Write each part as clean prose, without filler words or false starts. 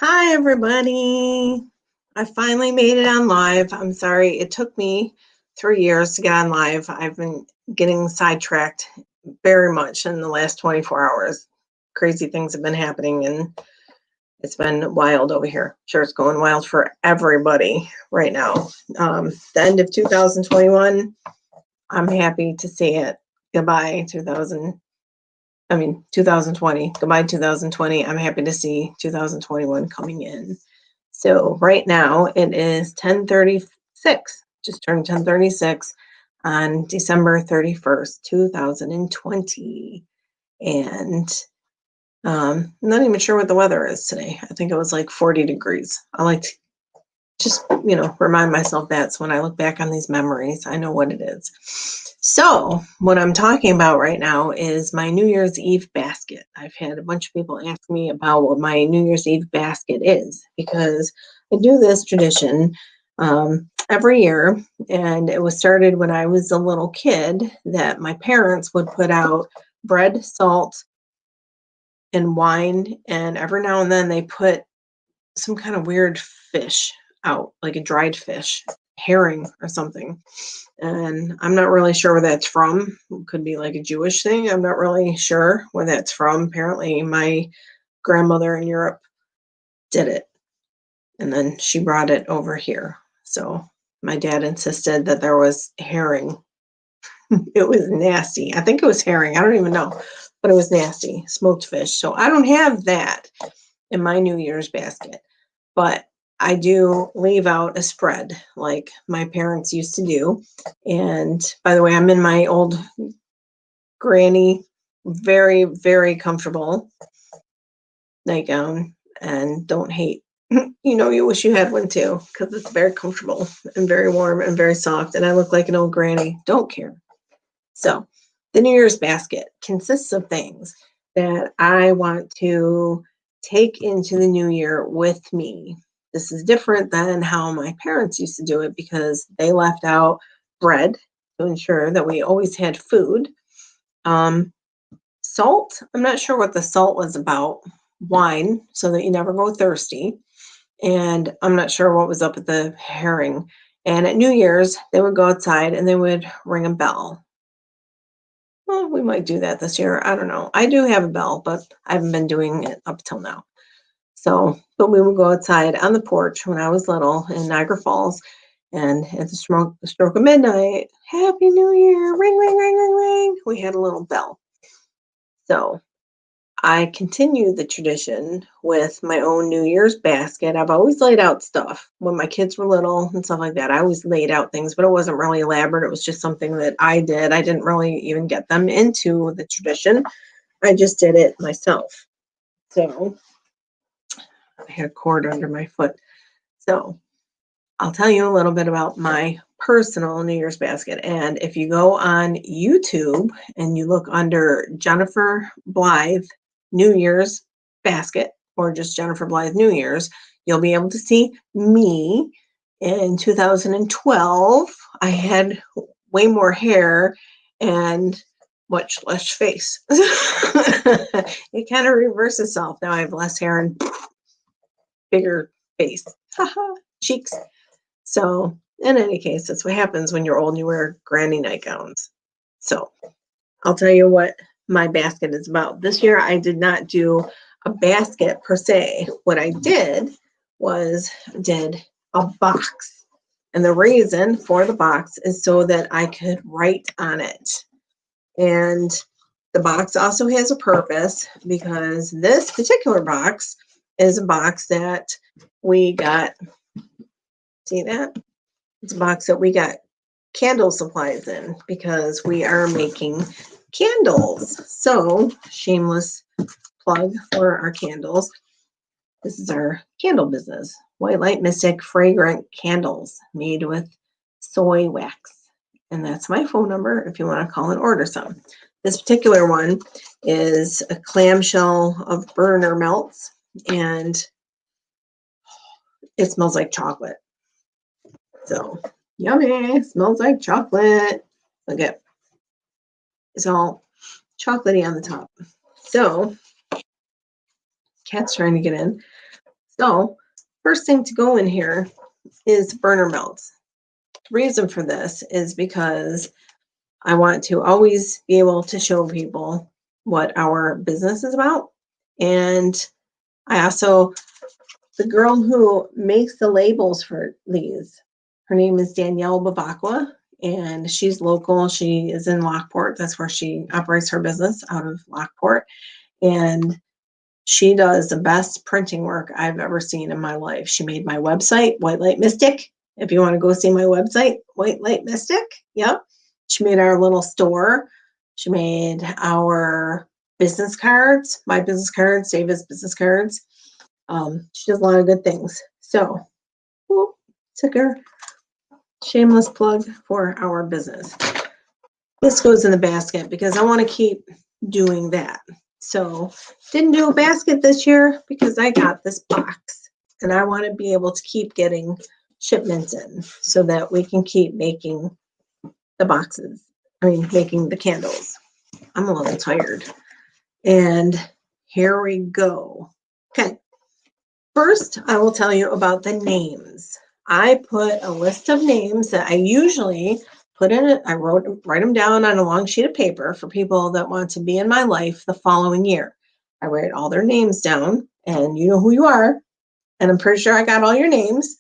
Hi, everybody. I finally made it on live. I'm sorry, it took me 3 years to get on live. I've been getting sidetracked very much in the last 24 hours. Crazy things have been happening, and it's been wild over here. Sure, it's going wild for everybody right now. The end of 2021, I'm happy to see it. Goodbye, 2020. Goodbye, 2020. I'm happy to see 2021 coming in. So right now it is 10:36. Just turned 10:36 on December 31st, 2020. And I'm not even sure what the weather is today. I think it was like 40 degrees. I like to just, remind myself that. So when I look back on these memories, I know what it is. So what I'm talking about right now is my New Year's Eve basket. I've had a bunch of people ask me about what my New Year's Eve basket is because I do this tradition every year, and it was started when I was a little kid that my parents would put out bread, salt, and wine, and every now and then they put some kind of weird fish out, like a dried fish, herring or something. And I'm not really sure where that's from. It could be like a Jewish thing. I'm not really sure where that's from. Apparently, my grandmother in Europe did it, and then she brought it over here. So my dad insisted that there was herring. It was nasty. I think it was herring. I don't even know, but it was nasty, smoked fish. So I don't have that in my New Year's basket, but I do leave out a spread like my parents used to do. And by the way, I'm in my old granny, very, very comfortable nightgown, and don't hate. You wish you had one too, because it's very comfortable and very warm and very soft. And I look like an old granny. Don't care. So the New Year's basket consists of things that I want to take into the new year with me. This is different than how my parents used to do it because they left out bread to ensure that we always had food. Salt, I'm not sure what the salt was about. Wine, so that you never go thirsty. And I'm not sure what was up with the herring. And at New Year's, they would go outside and they would ring a bell. Well, we might do that this year. I don't know. I do have a bell, but I haven't been doing it up till now. So, but we would go outside on the porch when I was little in Niagara Falls, and at the stroke of midnight, Happy New Year, ring, ring, ring, ring, ring. We had a little bell. So I continue the tradition with my own New Year's basket. I've always laid out stuff when my kids were little and stuff like that. I always laid out things, but it wasn't really elaborate. It was just something that I did. I didn't really even get them into the tradition. I just did it myself. So I had a cord under my foot. So I'll tell you a little bit about my personal New Year's basket. And if you go on YouTube and you look under Jennifer Blythe New Year's basket, or just Jennifer Blythe New Year's, you'll be able to see me in 2012. I had way more hair and much less face. It kind of reversed itself. Now I have less hair and bigger face. Cheeks. So in any case, that's what happens when you're old and you wear granny nightgowns. So I'll tell you what my basket is about. This year I did not do a basket per se. What I did was did a box. And the reason for the box is so that I could write on it. And the box also has a purpose because this particular box is a box that we got. See that? It's a box that we got candle supplies in because we are making candles. So, shameless plug for our candles. This is our candle business. White Light Mystic fragrant candles made with soy wax. And that's my phone number if you want to call and order some. This particular one is a clamshell of burner melts, and it smells like chocolate. So yummy, smells like chocolate. Look at, it's all chocolatey on the top. So cat's trying to get in. So first thing to go in here is burner melts. The reason for this is because I want to always be able to show people what our business is about. And I also, the girl who makes the labels for these, her name is Danielle Babakwa, and she's local. She is in Lockport. That's where she operates her business, out of Lockport. And she does the best printing work I've ever seen in my life. She made my website, White Light Mystic. If you want to go see my website, White Light Mystic. Yep. She made our little store. She made our business cards, my business cards, David's business cards. She does a lot of good things. So, whoop, took her shameless plug for our business. This goes in the basket because I want to keep doing that. So, didn't do a basket this year because I got this box and I want to be able to keep getting shipments in so that we can keep making the boxes. Making the candles. I'm a little tired. And here we go. Okay. First, I will tell you about the names. I put a list of names that I usually put in it. I write them down on a long sheet of paper for people that want to be in my life the following year. I write all their names down, and you know who you are. And I'm pretty sure I got all your names.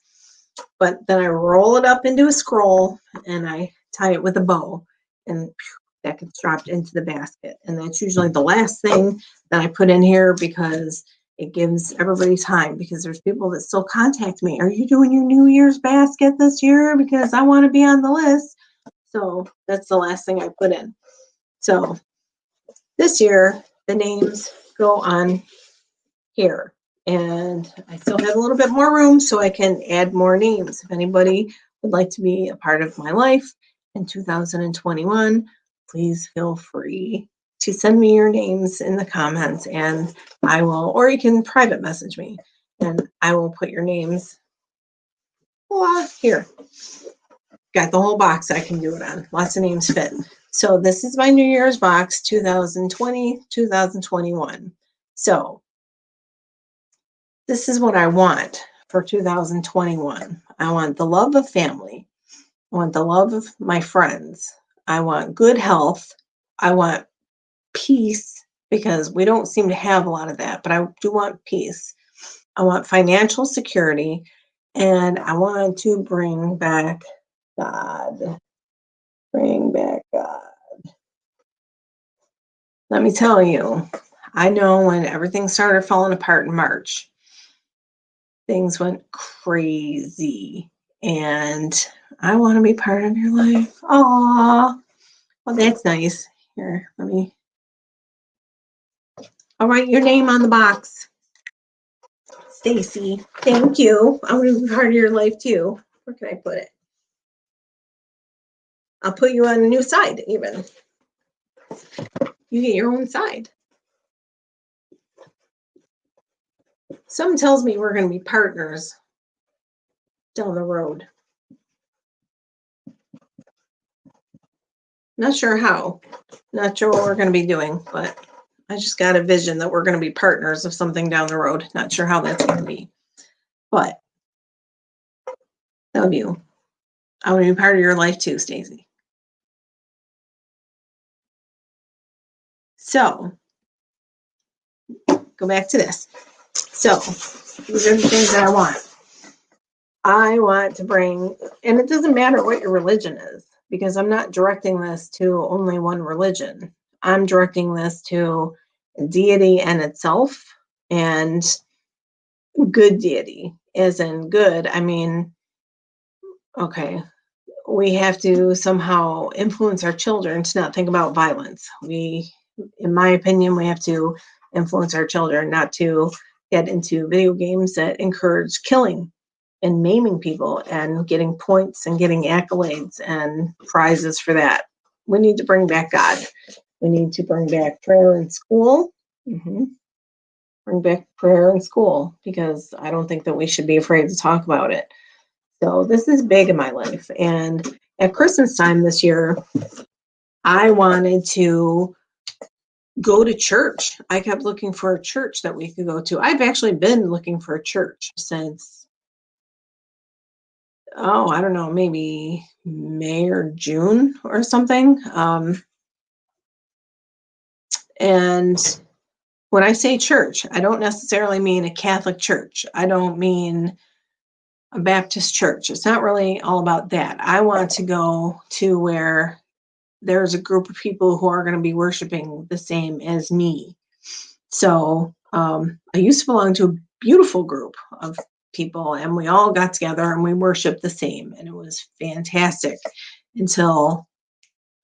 But then I roll it up into a scroll and I tie it with a bow, and that gets dropped into the basket. And that's usually the last thing that I put in here because it gives everybody time, because there's people that still contact me. Are you doing your New Year's basket this year? Because I want to be on the list. So that's the last thing I put in. So this year, the names go on here. And I still have a little bit more room so I can add more names. If anybody would like to be a part of my life in 2021, please feel free to send me your names in the comments, and I will, or you can private message me and I will put your names here. Got the whole box I can do it on. Lots of names fit. So this is my New Year's box 2020, 2021. So this is what I want for 2021. I want the love of family. I want the love of my friends. I want good health. I want peace, because we don't seem to have a lot of that, but I do want peace. I want financial security, and I want to bring back God. Bring back God. Let me tell you, I know when everything started falling apart in March, things went crazy, and I want to be part of your life. Aw, well, that's nice. Here, I'll write your name on the box. Stacy, thank you. I want to be part of your life too. Where can I put it? I'll put you on a new side even. You get your own side. Something tells me we're going to be partners down the road. Not sure how. Not sure what we're going to be doing, but I just got a vision that we're going to be partners of something down the road. Not sure how that's going to be, but love you. I want to be part of your life too, Stacy. So, go back to this. So, these are the things that I want. I want to bring, and it doesn't matter what your religion is, because I'm not directing this to only one religion. I'm directing this to deity and itself, and good deity, as in good. Okay, we have to somehow influence our children to not think about violence. In my opinion, we have to influence our children not to get into video games that encourage killing and maiming people and getting points and getting accolades and prizes for that. We need to bring back God. We need to bring back prayer in school. Bring back prayer in school, because I don't think that we should be afraid to talk about it. So this is big in my life. And at Christmas time this year, I wanted to go to church. I kept looking for a church that we could go to. I've actually been looking for a church since, oh, I don't know, maybe May or June or something. And when I say church, I don't necessarily mean a Catholic church. I don't mean a Baptist church. It's not really all about that. I want to go to where there's a group of people who are going to be worshiping the same as me. So I used to belong to a beautiful group of people, and we all got together and we worshiped the same, and it was fantastic until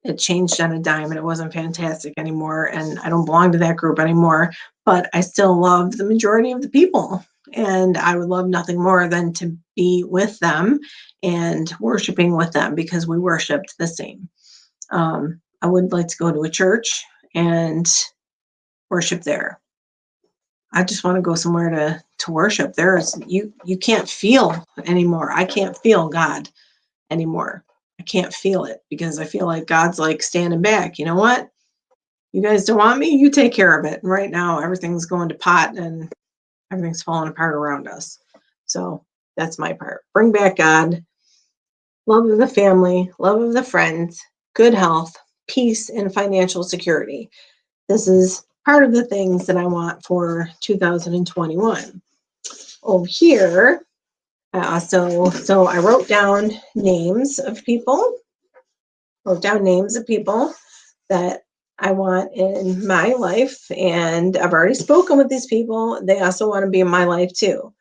it changed on a dime and it wasn't fantastic anymore. And I don't belong to that group anymore, but I still love the majority of the people. And I would love nothing more than to be with them and worshiping with them because we worshiped the same. I would like to go to a church and worship there. I just want to go somewhere to worship. There's you can't feel anymore. I can't feel God anymore. I can't feel it because I feel like God's like standing back. You know what? You guys don't want me? You take care of it. And right now everything's going to pot and everything's falling apart around us. So that's my part. Bring back God, love of the family, love of the friends, good health, peace, and financial security. This is part of the things that I want for 2021. Over here, so I wrote down names of people, that I want in my life, and I've already spoken with these people. They also want to be in my life too.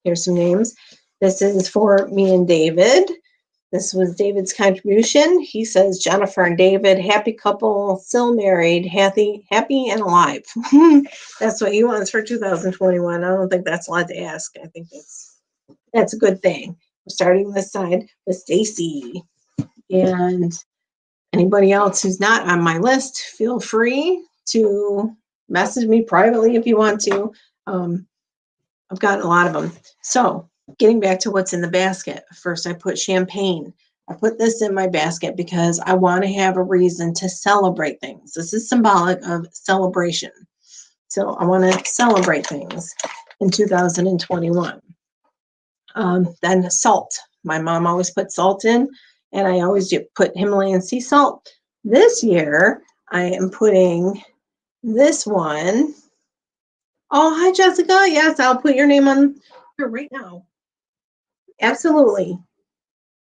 Here's some names. This is for me and David. This was David's contribution. He says, Jennifer and David, happy couple, still married, happy and alive. That's what he wants for 2021. I don't think that's a lot to ask. I think that's a good thing. We're starting this side with Stacy. And anybody else who's not on my list, feel free to message me privately if you want to. I've gotten a lot of them. So getting back to what's in the basket. First, I put champagne. I put this in my basket because I want to have a reason to celebrate things. This is symbolic of celebration. So I want to celebrate things in 2021. Then salt. My mom always put salt in, and I always put Himalayan sea salt. This year, I am putting this one. Oh, hi, Jessica. Yes, I'll put your name on here right now. Absolutely.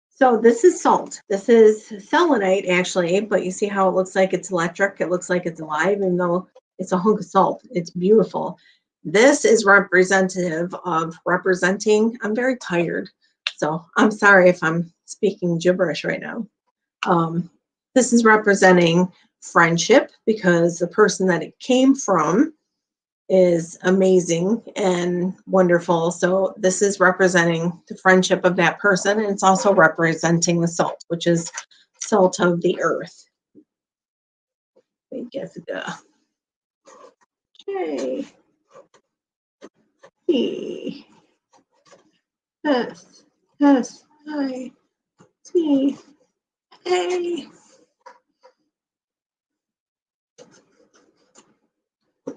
So this is salt. This is selenite, actually, but you see how it looks like it's electric? It looks like it's alive, even though it's a hunk of salt. It's beautiful. This is representative of representing. I'm very tired, so I'm sorry if I'm speaking gibberish right now. This is representing friendship because the person that it came from is amazing and wonderful. So this is representing the friendship of that person, and it's also representing the salt, which is salt of the earth. Hey, Jessica. Okay. E. S. S. I. T. A.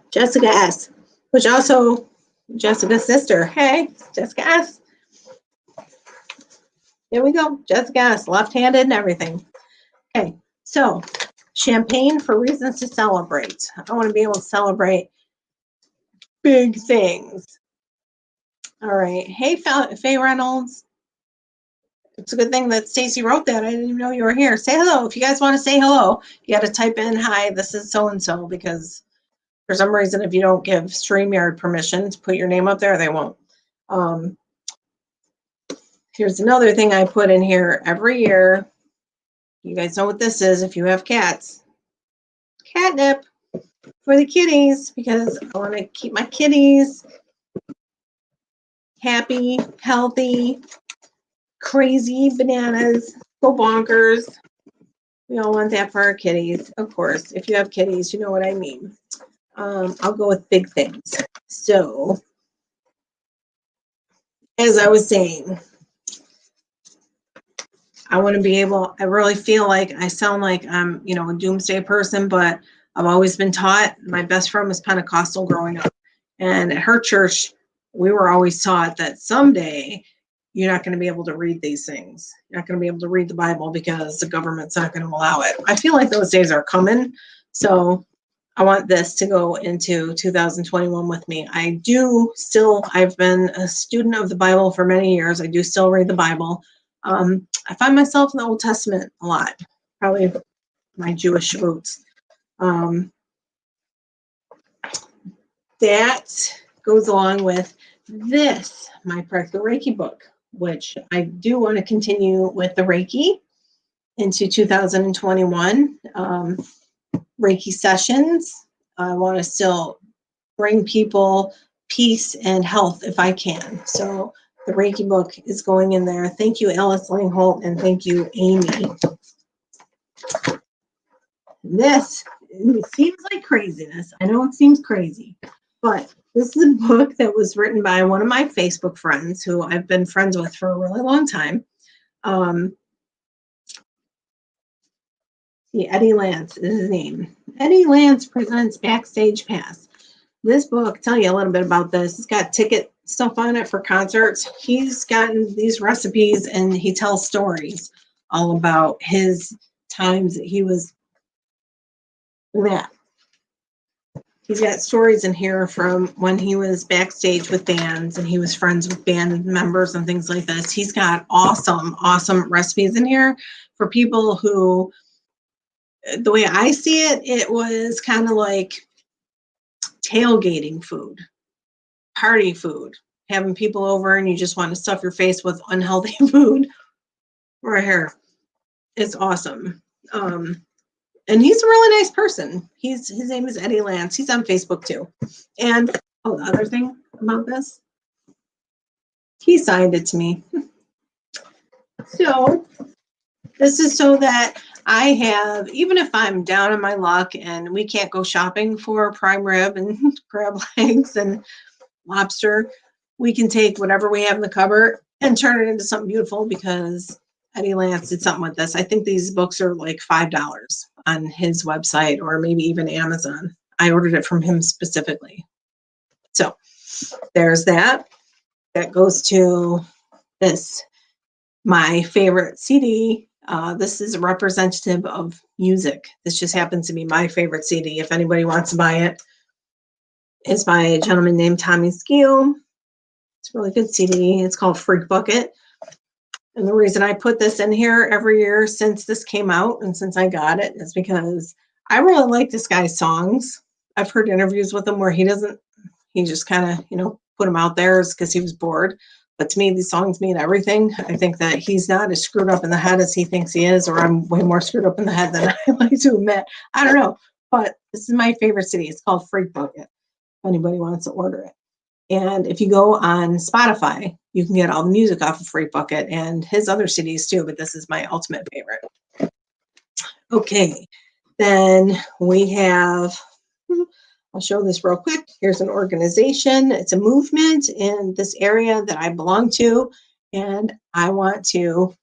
Jessica S. Which also Jessica's sister. Hey, Jessica S. There we go. Jessica S. Left-handed and everything. Okay, so champagne for reasons to celebrate. I want to be able to celebrate big things. All right. Hey, Faye Reynolds. It's a good thing that Stacy wrote that. I didn't even know you were here. Say hello. If you guys want to say hello, you got to type in, hi, this is so-and-so, because for some reason, if you don't give StreamYard permission to put your name up there, they won't. Here's another thing I put in here every year. You guys know what this is if you have cats. Catnip for the kitties, because I want to keep my kitties happy, healthy, crazy bananas, go bonkers. We all want that for our kitties, of course. If you have kitties, you know what I mean. I'll go with big things. So, as I was saying, I want to be able, I really feel like I sound like I'm, a doomsday person, but I've always been taught. My best friend was Pentecostal growing up. And at her church, we were always taught that someday you're not going to be able to read these things. You're not going to be able to read the Bible because the government's not going to allow it. I feel like those days are coming. So I want this to go into 2021 with me. I've been a student of the Bible for many years. I do still read the Bible. I find myself in the Old Testament a lot, probably my Jewish roots. That goes along with this, my Practical Reiki book, which I do want to continue with the Reiki into 2021. Reiki sessions. I want to still bring people peace and health if I can. So the Reiki book is going in there. Thank you, Alice Langholt, and thank you, Amy. This seems like craziness. I know it seems crazy, but this is a book that was written by one of my Facebook friends who I've been friends with for a really long time. Eddie Lance is his name. Eddie Lance presents Backstage Pass. This book, tell you a little bit about this. It's got ticket stuff on it for concerts. He's gotten these recipes and he tells stories all about his times that he was that. He's got stories in here from when he was backstage with bands and he was friends with band members and things like this. He's got awesome recipes in here for people who, the way I see it, it was kind of like tailgating food, party food, having people over and you just want to stuff your face with unhealthy food. Right here. It's awesome. And he's a really nice person. His name is Eddie Lance. He's on Facebook too. And the other thing about this, he signed it to me. So this is so that I have, even if I'm down on my luck and we can't go shopping for prime rib and crab legs and lobster, we can take whatever we have in the cupboard and turn it into something beautiful because Eddie Lance did something with this. I think these books are like $5 on his website or maybe even Amazon. I ordered it from him specifically. So there's that. That goes to this, my favorite CD. This is a representative of music. This just happens to be my favorite CD. If anybody wants to buy it, it's by a gentleman named Tommy Skeel. It's a really good CD. It's called Freak Bucket. And the reason I put this in here every year since this came out and since I got it is because I really like this guy's songs. I've heard interviews with him where he just kind of, put them out there because he was bored. But to me, these songs mean everything. I think that he's not as screwed up in the head as he thinks he is, or I'm way more screwed up in the head than I like to admit. I don't know. But this is my favorite CD. It's called Freak Bucket, if anybody wants to order it. And if you go on Spotify, you can get all the music off of Freak Bucket and his other CDs too, but this is my ultimate favorite. Okay, then we have, I'll show this real quick. Here's an organization. It's a movement in this area that I belong to, and I want to,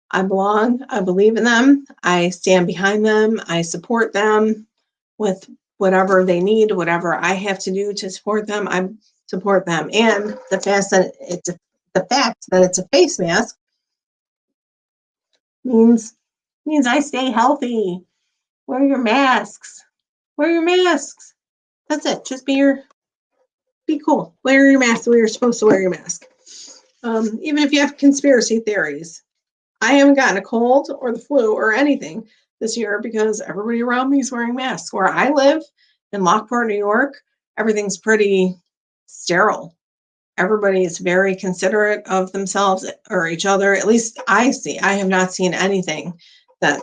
I belong, I believe in them, I stand behind them, I support them with whatever they need, whatever I have to do to support them, I support them. And the fact that it's a face mask means I stay healthy. Wear your masks. Wear your masks. That's it. Just be cool. Wear your mask the way you're supposed to wear your mask. Even if you have conspiracy theories. I haven't gotten a cold or the flu or anything this year because everybody around me is wearing masks. Where I live in Lockport, New York, everything's pretty sterile. Everybody is very considerate of themselves or each other. At least I have not seen anything that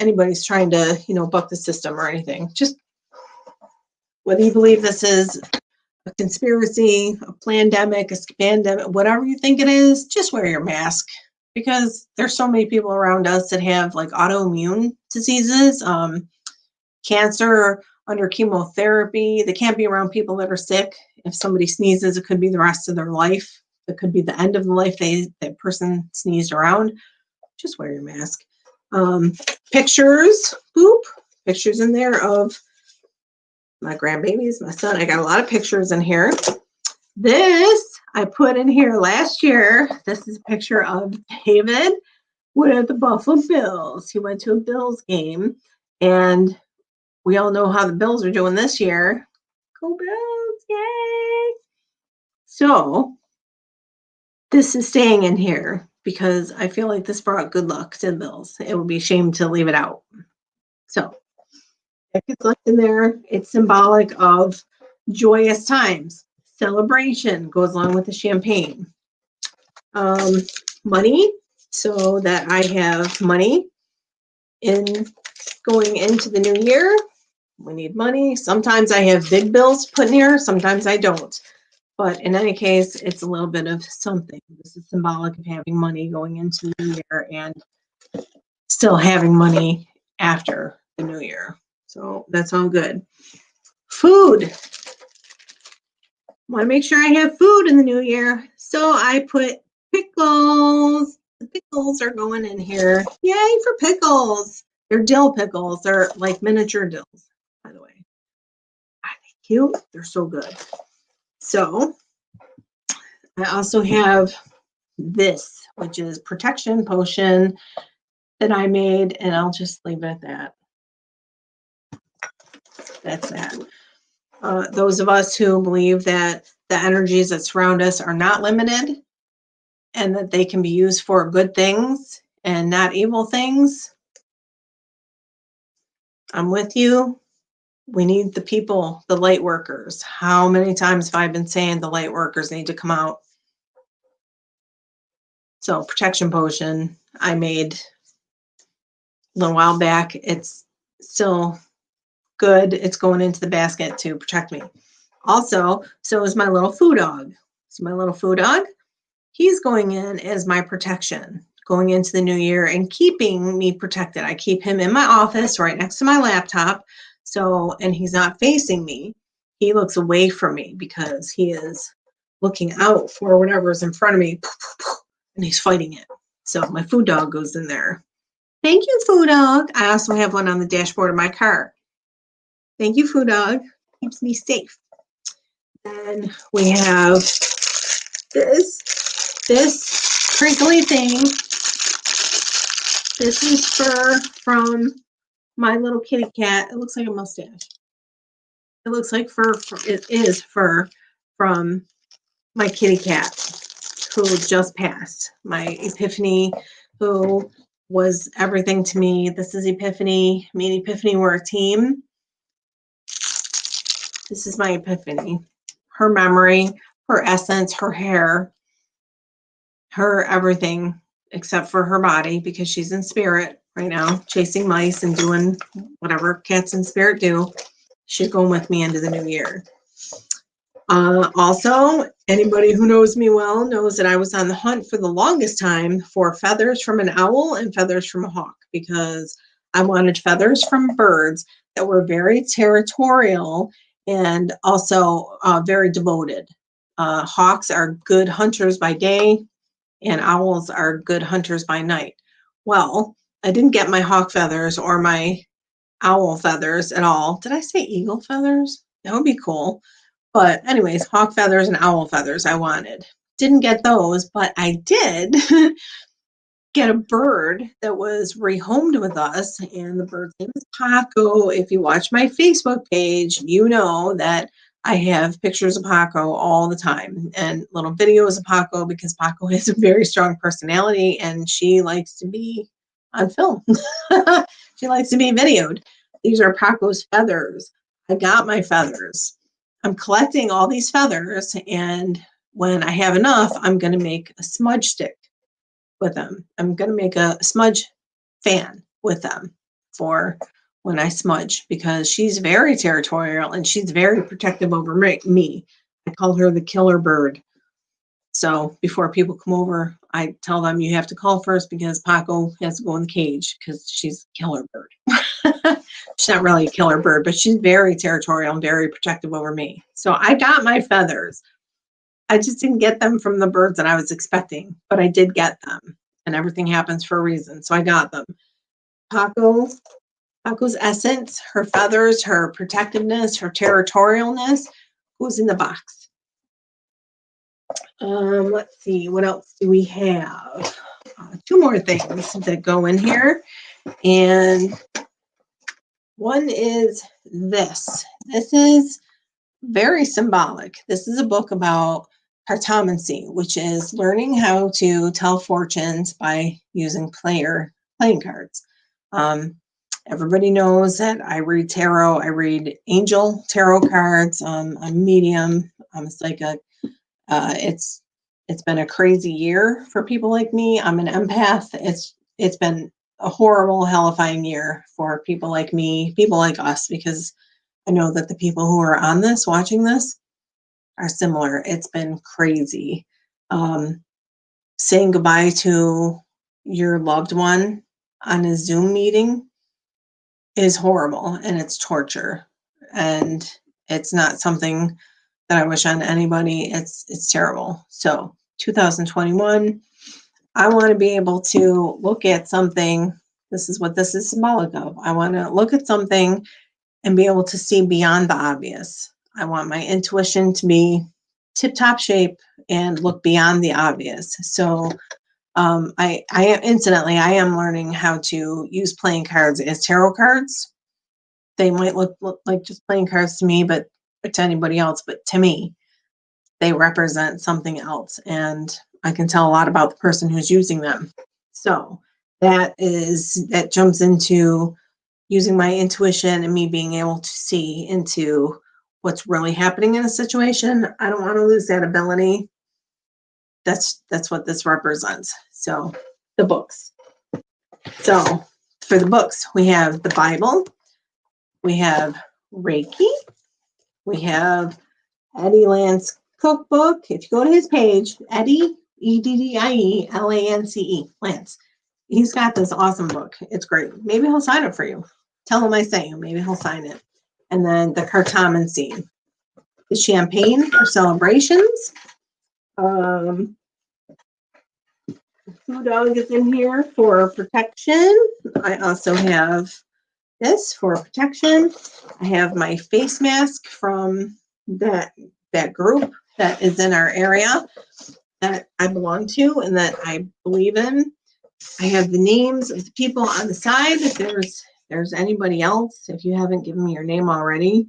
anybody's trying to, buck the system or anything. Just whether you believe this is a conspiracy, a pandemic, whatever you think it is, just wear your mask. Because there's so many people around us that have like autoimmune diseases, cancer, under chemotherapy. They can't be around people that are sick. If somebody sneezes, it could be the rest of their life. It could be the end of the life that person sneezed around. Just wear your mask. Pictures, boop, pictures in there of my grandbabies, my son. I got a lot of pictures in here. This I put in here last year. This is a picture of David with the Buffalo Bills. He went to a Bills game, and we all know how the Bills are doing this year. Go Bills, yay! So this is staying in here because I feel like this brought good luck to the Bills. It would be a shame to leave it out. So it gets left in there. It's symbolic of joyous times. Celebration goes along with the champagne. Money, so that I have money in going into the new year. We need money. Sometimes I have big bills put in here, sometimes I don't. But in any case, it's a little bit of something. This is symbolic of having money going into the new year and still having money after the new year. So that's all good. Food. Want to make sure I have food in the new year. So I put pickles. The pickles are going in here. Yay for pickles. They're dill pickles. They're like miniature dills, by the way. Are they cute? They're so good. So I also have this, which is protection potion that I made, and I'll just leave it at that. That's that. Those of us who believe that the energies that surround us are not limited and that they can be used for good things and not evil things, I'm with you. We need the people, the light workers. How many times have I been saying the light workers need to come out? So protection potion I made a little while back. It's still good. It's going into the basket to protect me. Also, so is my little foo dog. So my little foo dog, he's going in as my protection going into the new year and keeping me protected. I keep him in my office right next to my laptop. So, and he's not facing me. He looks away from me because he is looking out for whatever's in front of me, and he's fighting it. So my food dog goes in there. Thank you, food dog. I also have one on the dashboard of my car. Thank you, food dog. Keeps me safe. Then we have this crinkly thing. This is fur from my little kitty cat. It looks like a mustache. It looks like fur. It is fur from my kitty cat who just passed. My Epiphany, who was everything to me. This is Epiphany. Me and Epiphany were a team. This is my Epiphany. Her memory, her essence, her hair, her everything except for her body, because she's in spirit right now, chasing mice and doing whatever cats in spirit do. She's going with me into the new year. Also, anybody who knows me well knows that I was on the hunt for the longest time for feathers from an owl and feathers from a hawk, because I wanted feathers from birds that were very territorial and also very devoted. Hawks are good hunters by day, and owls are good hunters by night. Well, I didn't get my hawk feathers or my owl feathers at all. Did I say eagle feathers? That would be cool. But anyways, hawk feathers and owl feathers I wanted. Didn't get those, but I did get a bird that was rehomed with us, and the bird's name is Paco. If you watch my Facebook page, you know that I have pictures of Paco all the time and little videos of Paco, because Paco has a very strong personality and she likes to be on film. She likes to be videoed. These are Paco's feathers. I got my feathers. I'm collecting all these feathers, and when I have enough, I'm going to make a smudge stick with them. I'm going to make a smudge fan with them for when I smudge, because she's very territorial and she's very protective over me. I call her the killer bird. So before people come over, I tell them you have to call first, because Paco has to go in the cage because she's a killer bird. She's not really a killer bird, but she's very territorial and very protective over me. So I got my feathers. I just didn't get them from the birds that I was expecting, but I did get them, and everything happens for a reason. So I got them. Paco's essence, her feathers, her protectiveness, her territorialness goes in the box. Let's see, what else do we have? Two more things that go in here. And one is this. This is very symbolic. This is a book about cartomancy, which is learning how to tell fortunes by using playing cards. Everybody knows that I read tarot. I read angel tarot cards. I'm a medium. I'm a psychic. It's been a crazy year for people like me. I'm an empath. It's been a horrible, hellifying year for people like me, people like us, because I know that the people who are on this, watching this, are similar. It's been crazy. Saying goodbye to your loved one on a Zoom meeting is horrible, and it's torture, and it's not something that I wish on anybody. It's terrible. So 2021, I want to be able to look at something. This is what this is symbolic of. I want to look at something and be able to see beyond the obvious. I want my intuition to be tip-top shape and look beyond the obvious. So I am learning how to use playing cards as tarot cards. They might look like just playing cards to me, but to anybody else, but to me, they represent something else, and I can tell a lot about the person who's using them. So that jumps into using my intuition and me being able to see into what's really happening in a situation. I don't want to lose that ability. That's what this represents. So the books. So for the books, we have the Bible, we have Reiki, we have Eddie Lance cookbook. If you go to his page, Eddie, Eddie Lance, he's got this awesome book. It's great. Maybe he'll sign it for you. Tell him I say you. Maybe he'll sign it. And then the cartomancy, the champagne for celebrations. Food dog is in here for protection. I also have this for protection. I have my face mask from that group that is in our area that I belong to and that I believe in. I have the names of the people on the side. If there's anybody else, if you haven't given me your name already,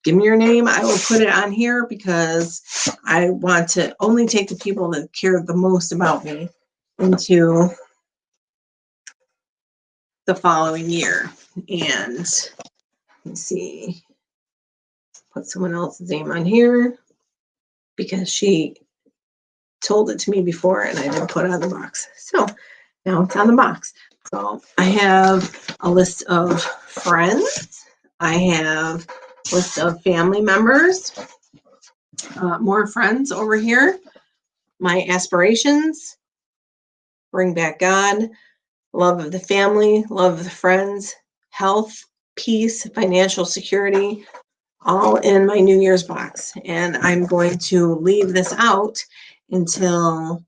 give me your name. I will put it on here because I want to only take the people that care the most about me into the following year. And let's see, put someone else's name on here because she told it to me before and I didn't put it on the box. So now it's on the box. So I have a list of friends. I have a list of family members. More friends over here. My aspirations. Bring back God. Love of the family. Love of the friends. Health. Peace. Financial security. All in my New Year's box. And I'm going to leave this out until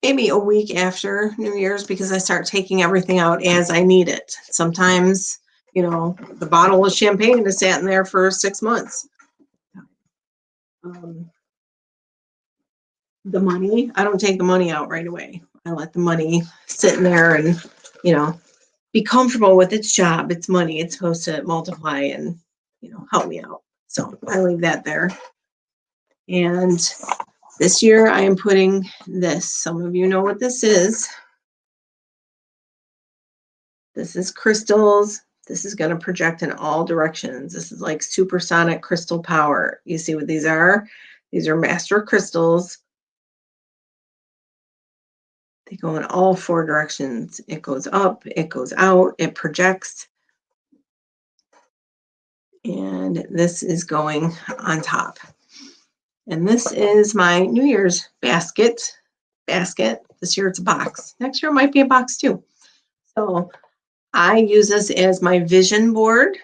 maybe a week after New Year's because I start taking everything out as I need it. Sometimes, the bottle of champagne is sat in there for 6 months. The money, I don't take the money out right away. I let the money sit in there and, be comfortable with its job. It's money. It's supposed to multiply and, help me out. So I leave that there. And this year I am putting this. Some of you know what this is. This is crystals. This is going to project in all directions. This is like supersonic crystal power. You see what these are? These are master crystals. They go in all 4 directions. It goes up, it goes out, it projects. And this is going on top. And this is my New Year's basket. This year it's a box. Next year it might be a box too. So I use this as my vision board.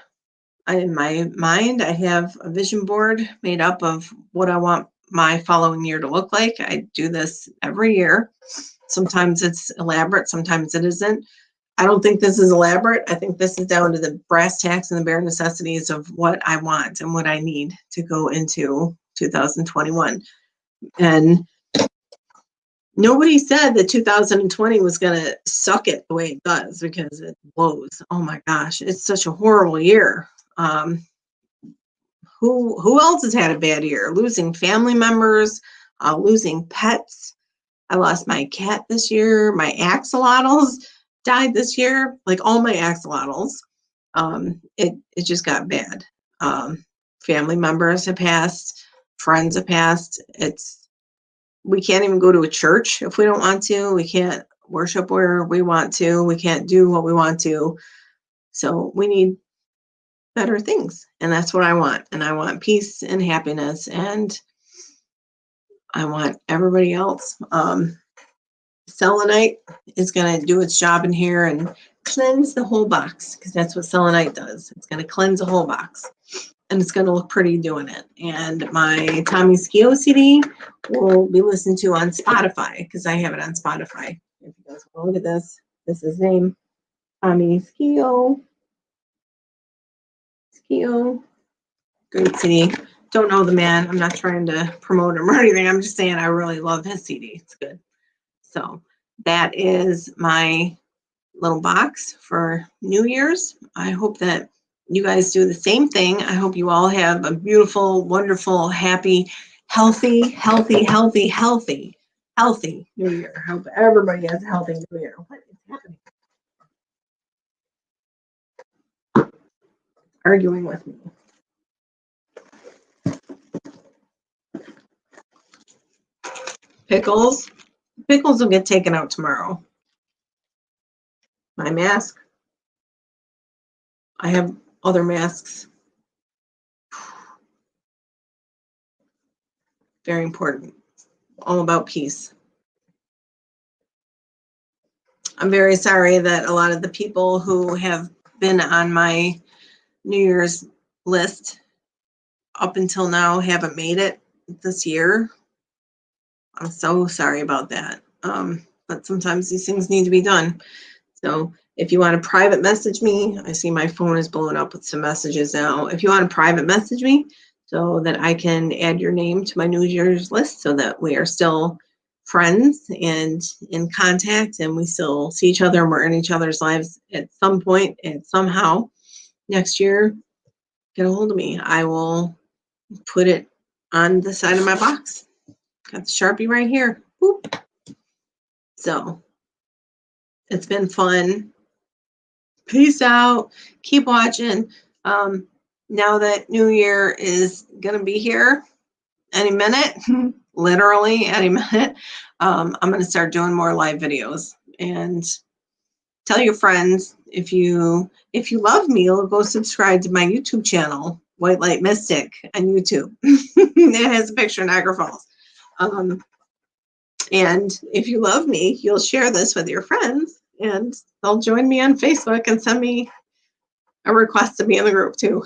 In my mind, I have a vision board made up of what I want my following year to look like. I do this every year. Sometimes it's elaborate, sometimes it isn't. I don't think this is elaborate. I think this is down to the brass tacks and the bare necessities of what I want and what I need to go into 2021. And nobody said that 2020 was going to suck it the way it does, because it blows. Oh my gosh, it's such a horrible year. Who else has had a bad year? Losing family members, losing pets. I lost my cat this year. My axolotls died this year. Like all my axolotls. It just got bad. Family members have passed. Friends have passed. We can't even go to a church if we don't want to. We can't worship where we want to. We can't do what we want to. So we need better things. And that's what I want. And I want peace and happiness. And I want everybody else. Selenite is going to do its job in here and cleanse the whole box, because that's what selenite does. It's going to cleanse the whole box. And it's going to look pretty doing it. And my Tommy Skio CD will be listened to on Spotify, because I have it on Spotify. If you guys want to look at this, this is his name, Tommy Skio. Great CD. Don't know the man. I'm not trying to promote him or anything. I'm just saying I really love his CD. It's good. So that is my little box for New Year's. I hope that you guys do the same thing. I hope you all have a beautiful, wonderful, happy, healthy New Year. I hope everybody has a healthy New Year. What is happening? Arguing with me. Pickles. Pickles will get taken out tomorrow. My mask. I have other masks. Very important. All about peace. I'm very sorry that a lot of the people who have been on my New Year's list up until now haven't made it this year. I'm so sorry about that. But sometimes these things need to be done. So if you want to private message me, I see my phone is blowing up with some messages now. If you want to private message me so that I can add your name to my New Year's list, so that we are still friends and in contact, and we still see each other and we're in each other's lives at some point and somehow next year, get a hold of me. I will put it on the side of my box. Got the Sharpie right here. Boop. So it's been fun. Peace out. Keep watching. Now that New Year is going to be here any minute, literally any minute, I'm going to start doing more live videos. And tell your friends, if you love me, go subscribe to my YouTube channel, White Light Mystic on YouTube. It has a picture of Niagara Falls. And if you love me, you'll share this with your friends, and they'll join me on Facebook and send me a request to be in the group too.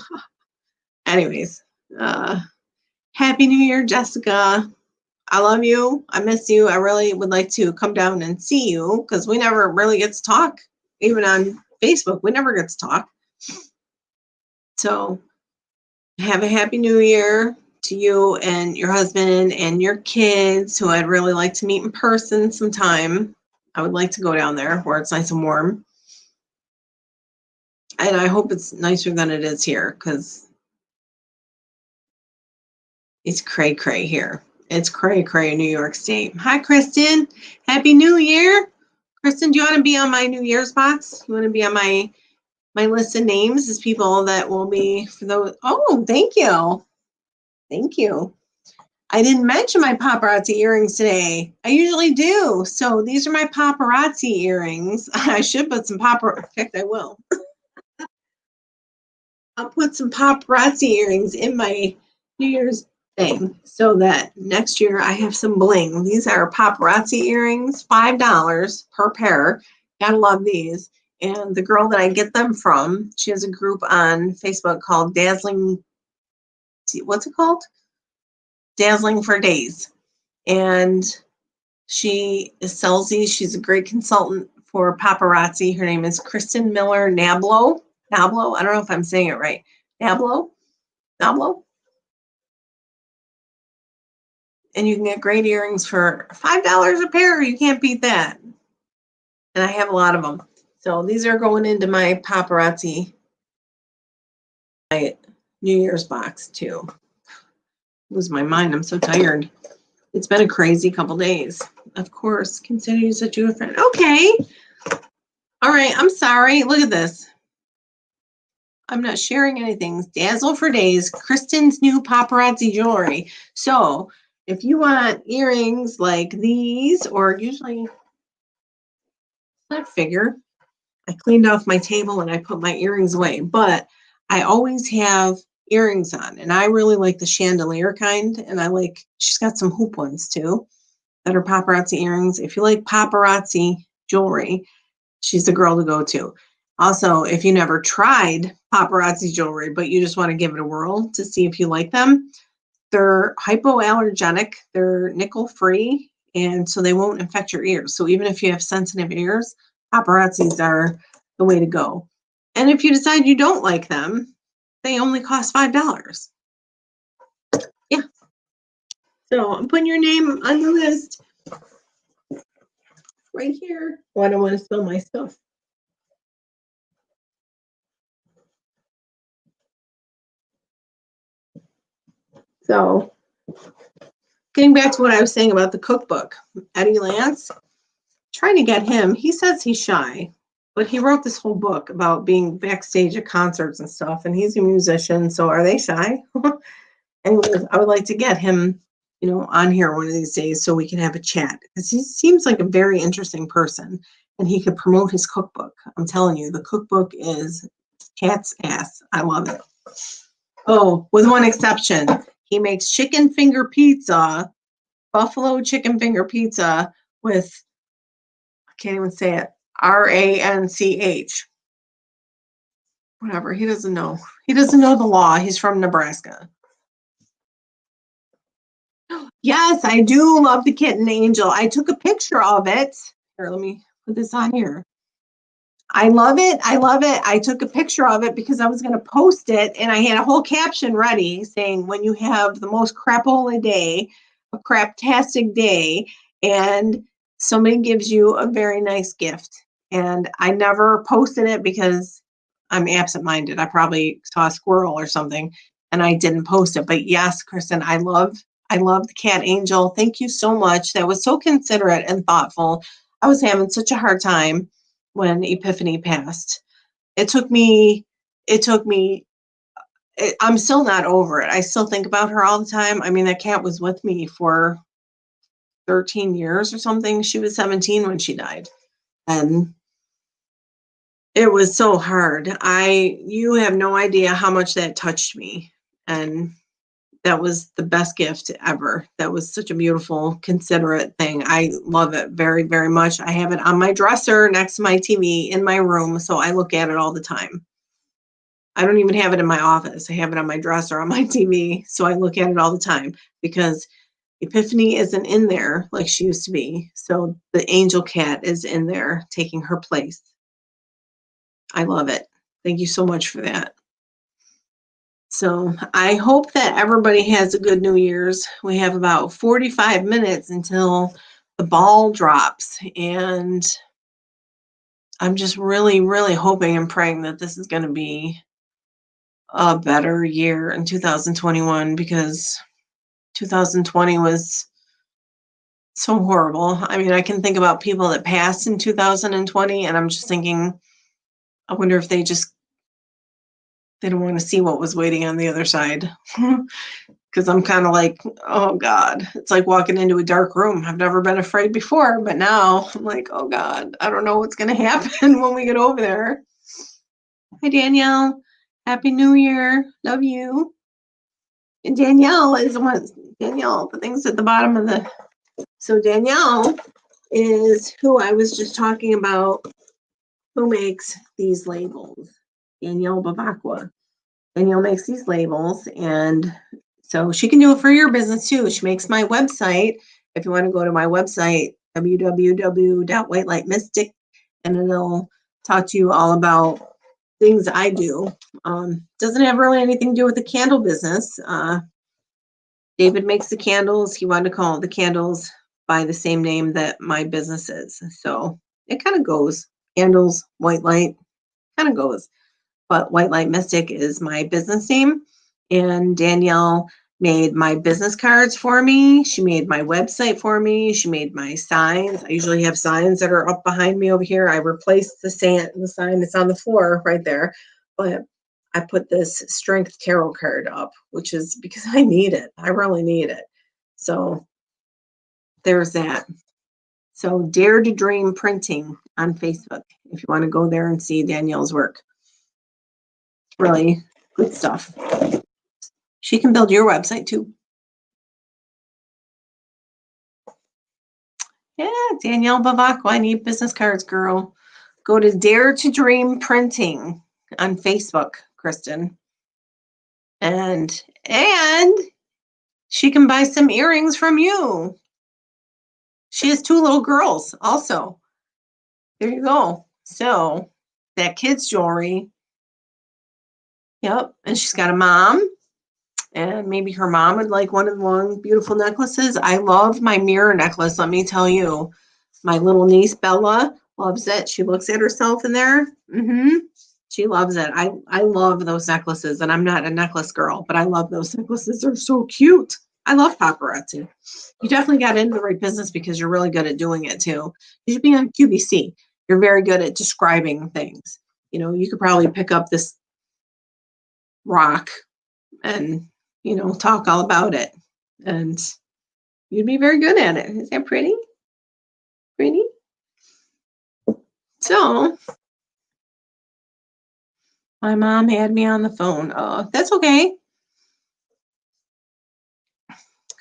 Anyways, Happy New Year, Jessica. I love you. I miss you. I really would like to come down and see you, because we never really get to talk. Even on Facebook, we never get to talk. So have a Happy New Year to you and your husband and your kids, who I'd really like to meet in person sometime. I would like to go down there where it's nice and warm. And I hope it's nicer than it is here, because it's cray-cray here. It's cray-cray in New York State. Hi, Kristen. Happy New Year. Kristen, do you want to be on my New Year's box? You want to be on my list of names as people that will be for those? Oh, thank you. Thank you. I didn't mention my paparazzi earrings today. I usually do. So these are my paparazzi earrings. I should put some in fact, I will. I'll put some paparazzi earrings in my New Year's thing, so that next year I have some bling. These are paparazzi earrings, $5 per pair. Gotta love these. And the girl that I get them from, she has a group on Facebook called Dazzling, what's it called? Dazzling for Days. And she sells these. She's a great consultant for paparazzi. Her name is Kristen Miller Nablo. Nablo. I don't know if I'm saying it right. Nablo. Nablo. And you can get great earrings for $5 a pair. You can't beat that. And I have a lot of them. So these are going into my paparazzi my New Year's box too. Lose my mind. I'm so tired. It's been a crazy couple days. Of course, continue to do a friend. Okay. All right. I'm sorry. Look at this. I'm not sharing anything. Dazzle for days. Kristen's new paparazzi jewelry. So if you want earrings like these, or usually, I figure I cleaned off my table and I put my earrings away, but I always have earrings on, and I really like the chandelier kind, and she's got some hoop ones too that are paparazzi earrings. If you like paparazzi jewelry, she's the girl to go to. Also, if you never tried paparazzi jewelry, but you just want to give it a whirl to see if you like them, they're hypoallergenic, they're nickel free, and so they won't infect your ears. So even if you have sensitive ears, paparazzis are the way to go. And if you decide you don't like them, they only cost $5. Yeah. So I'm putting your name on the list right here. Oh, I don't want to spill my stuff. So getting back to what I was saying about the cookbook, Eddie Lance, trying to get him. He says he's shy, but he wrote this whole book about being backstage at concerts and stuff, and he's a musician. So are they shy? Anyways, I would like to get him, on here one of these days so we can have a chat, because he seems like a very interesting person, and he could promote his cookbook. I'm telling you, the cookbook is cat's ass. I love it. Oh, with one exception, he makes chicken finger pizza, buffalo chicken finger pizza with, I can't even say it, RANCH. Whatever, he doesn't know. He doesn't know the law. He's from Nebraska. Yes, I do love the kitten angel. I took a picture of it. Here, let me put this on here. I love it. I love it. I took a picture of it because I was going to post it, and I had a whole caption ready saying, when you have the most crapola day, a craptastic day, and somebody gives you a very nice gift. And I never posted it because I'm absent-minded. I probably saw a squirrel or something, and I didn't post it. But yes, Kristen, I love the cat angel. Thank you so much. That was so considerate and thoughtful. I was having such a hard time when Epiphany passed. I'm still not over it. I still think about her all the time. I mean, that cat was with me for 13 years or something. She was 17 when she died. And it was so hard. You have no idea how much that touched me. And that was the best gift ever. That was such a beautiful, considerate thing. I love it very, very much. I have it on my dresser next to my TV in my room, so I look at it all the time. I don't even have it in my office. I have it on my dresser on my TV, so I look at it all the time because Epiphany isn't in there like she used to be. So the angel cat is in there taking her place. I love it. Thank you so much for that. So I hope that everybody has a good New Year's. We have about 45 minutes until the ball drops. And I'm just really, really hoping and praying that this is going to be a better year in 2021, because 2020 was so horrible. I mean, I can think about people that passed in 2020, and I'm just thinking, I wonder if they don't want to see what was waiting on the other side. Because I'm kind of like, oh God, it's like walking into a dark room. I've never been afraid before, but now I'm like, oh God, I don't know what's going to happen when we get over there. Hi, Danielle. Happy New Year. Love you. And Danielle, the thing's at the bottom of the, so Danielle is who I was just talking about, who makes these labels. Danielle Bavacqua. Danielle makes these labels, and so she can do it for your business too. She makes my website. If you want to go to my website, www.whitelightmystic, and it'll talk to you all about things I do. Doesn't have really anything to do with the candle business. David makes the candles. He wanted to call the candles by the same name that my business is. So it kind of goes. Candles, white light, kind of goes. But White Light Mystic is my business name. And Danielle made my business cards for me. She made my website for me. She made my signs. I usually have signs that are up behind me over here. I replaced the sign that's on the floor right there. But I put this Strength Tarot card up, which is because I need it. I really need it. So there's that. So Dare to Dream Printing on Facebook, if you want to go there and see Danielle's work. Really good stuff. She can build your website too. Yeah, Danielle Bavacqua, I need business cards, girl. Go to Dare to Dream Printing on Facebook, Kristen. And she can buy some earrings from you. She has 2 little girls also. There you go. So that kid's jewelry. Yep. And she's got a mom. And maybe her mom would like one of the long, beautiful necklaces. I love my mirror necklace, let me tell you. My little niece, Bella, loves it. She looks at herself in there. She loves it. I love those necklaces, and I'm not a necklace girl, but I love those necklaces. They're so cute. I love paparazzi. You definitely got into the right business because you're really good at doing it too. You should be on QVC. You're very good at describing things. You know, you could probably pick up this rock and, you know, talk all about it. And you'd be very good at it. Is that pretty? Pretty? So my mom had me on the phone. That's okay.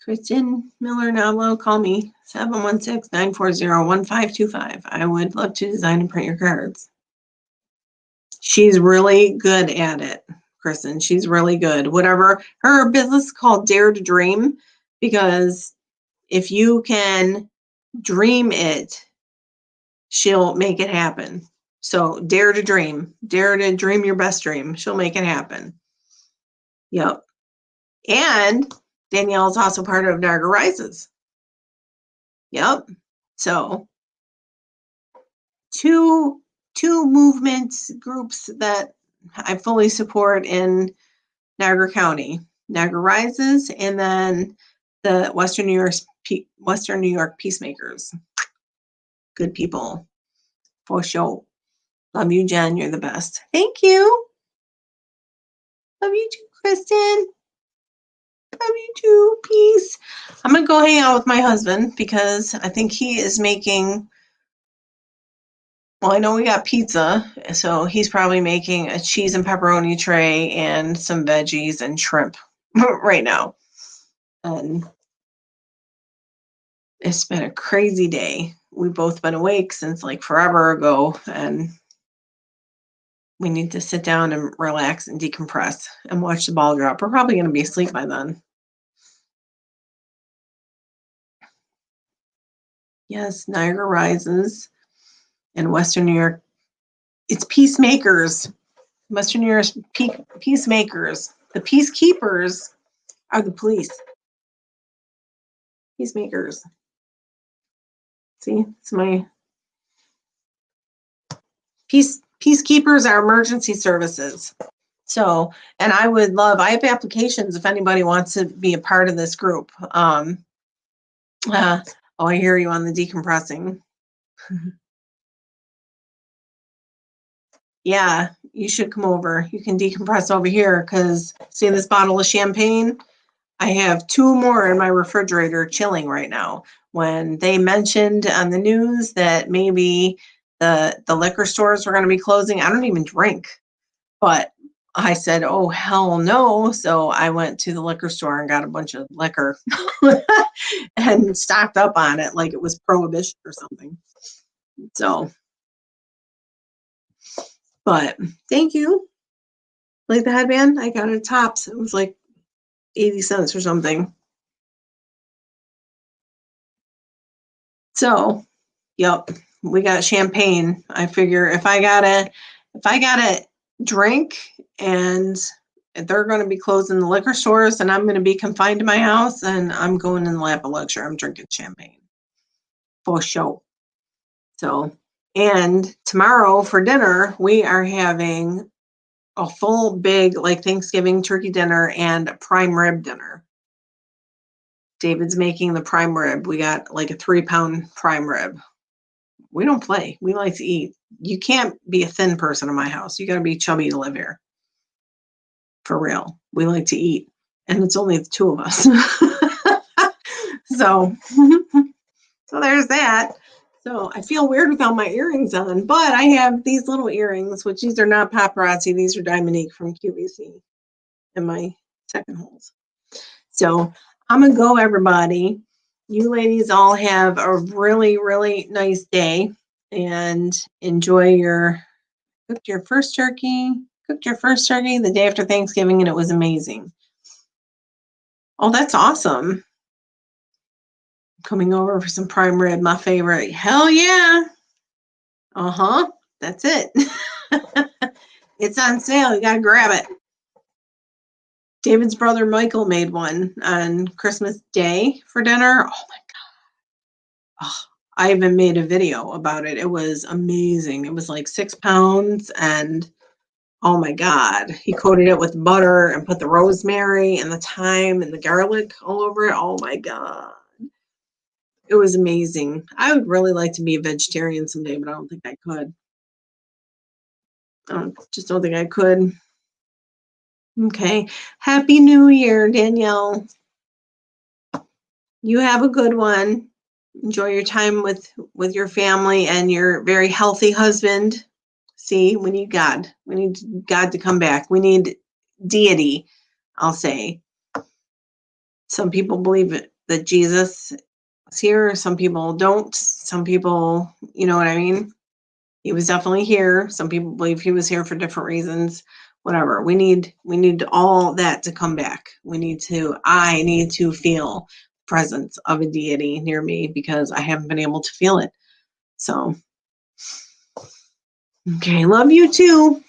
Kristen Miller Navlo, call me 716-940-1525. I would love to design and print your cards. She's really good at it, Kristen. She's really good. Whatever her business is called, Dare to Dream, because if you can dream it, she'll make it happen. So dare to dream your best dream. She'll make it happen. Yep. And Danielle's also part of Niagara Rises. Yep. So two movements groups that I fully support in Niagara County, Niagara Rises, and then the Western New York Peacemakers. Good people, for sure. Love you, Jen. You're the best. Thank you. Love you too, Kristen. Love you too. Peace. I'm going to go hang out with my husband because I think he is making, well, I know we got pizza, so he's probably making a cheese and pepperoni tray and some veggies and shrimp right now. And it's been a crazy day. We've both been awake since like forever ago, and we need to sit down and relax and decompress and watch the ball drop. We're probably going to be asleep by then. Yes, Niagara Rises in Western New York. It's Peacemakers. Western New York Peacemakers. The peacekeepers are the police. Peacemakers. See, it's my peacekeepers are emergency services. So, and I have applications if anybody wants to be a part of this group. I hear you on the decompressing. Yeah, you should come over. You can decompress over here because see this bottle of champagne? I have 2 more in my refrigerator chilling right now. When they mentioned on the news that maybe the liquor stores were going to be closing, I don't even drink. But I said, oh, hell no. So I went to the liquor store and got a bunch of liquor and stocked up on it like it was prohibition or something. So, but thank you. Like the headband, I got it at Tops. It was like 80 cents or something. So, yep. we got champagne. I figure if I gotta drink and they're going to be closing the liquor stores and I'm going to be confined to my house, and I'm going in the lap of luxury. I'm drinking champagne for sure. So, and tomorrow for dinner, we are having a full big like Thanksgiving turkey dinner and prime rib dinner. David's making the prime rib. We got like a 3-pound prime rib. We don't play. We like to eat. You can't be a thin person in my house. You got to be chubby to live here. For real. We like to eat. And it's only the two of us. So, so there's that. So I feel weird without my earrings on, but I have these little earrings, which these are not paparazzi. These are Diamonique from QVC in my second holes. So I'm going to go, everybody. You ladies all have a really, really nice day and enjoy cooked your first turkey the day after Thanksgiving, and it was amazing. Oh, that's awesome. Coming over for some prime rib, my favorite. Hell yeah. Uh-huh. That's it. It's on sale. You got to grab it. David's brother Michael made one on Christmas Day for dinner. Oh my God. Oh, I even made a video about it. It was amazing. It was like 6 pounds, and oh my God. He coated it with butter and put the rosemary and the thyme and the garlic all over it. Oh my God. It was amazing. I would really like to be a vegetarian someday, but I don't think I could. I just don't think I could. Okay. Happy New Year, Danielle. You have a good one. Enjoy your time with your family and your very healthy husband. See, we need God. We need God to come back. We need deity, I'll say. Some people believe that Jesus is here. Some people don't. Some people, you know what I mean? He was definitely here. Some people believe he was here for different reasons. Whatever. We need all that to come back. I need to feel presence of a deity near me because I haven't been able to feel it. So, okay, love you too.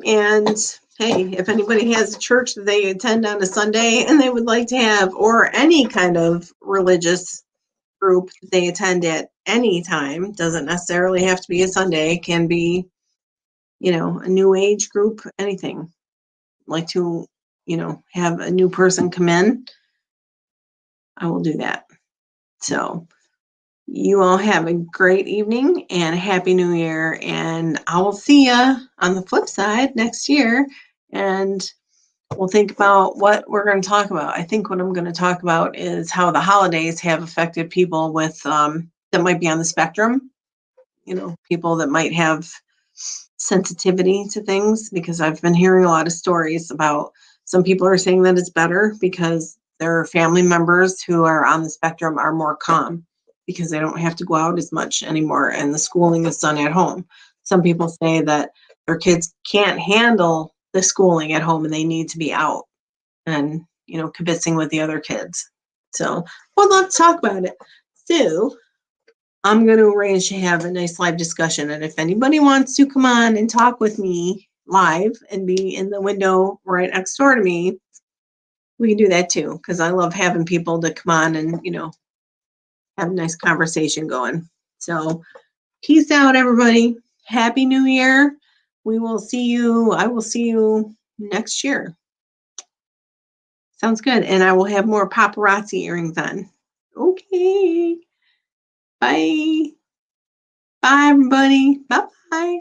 And hey, if anybody has a church that they attend on a Sunday and they would like to have, or any kind of religious group that they attend at any time, doesn't necessarily have to be a Sunday, can be, a new age group, anything. Like to, have a new person come in, I will do that. So you all have a great evening and a happy new year. And I will see you on the flip side next year. And we'll think about what we're going to talk about. I think what I'm going to talk about is how the holidays have affected people with that might be on the spectrum, people that might have sensitivity to things, because I've been hearing a lot of stories about some people are saying that it's better because their family members who are on the spectrum are more calm because they don't have to go out as much anymore and the schooling is done at home. Some people say that their kids can't handle the schooling at home and they need to be out and, kibitzing with the other kids. So we'd love to talk about it. So I'm going to arrange to have a nice live discussion. And if anybody wants to come on and talk with me live and be in the window right next door to me, we can do that too. Because I love having people to come on and, have a nice conversation going. So peace out, everybody. Happy New Year. I will see you next year. Sounds good. And I will have more paparazzi earrings on. Okay. Bye. Bye, everybody. Bye-bye.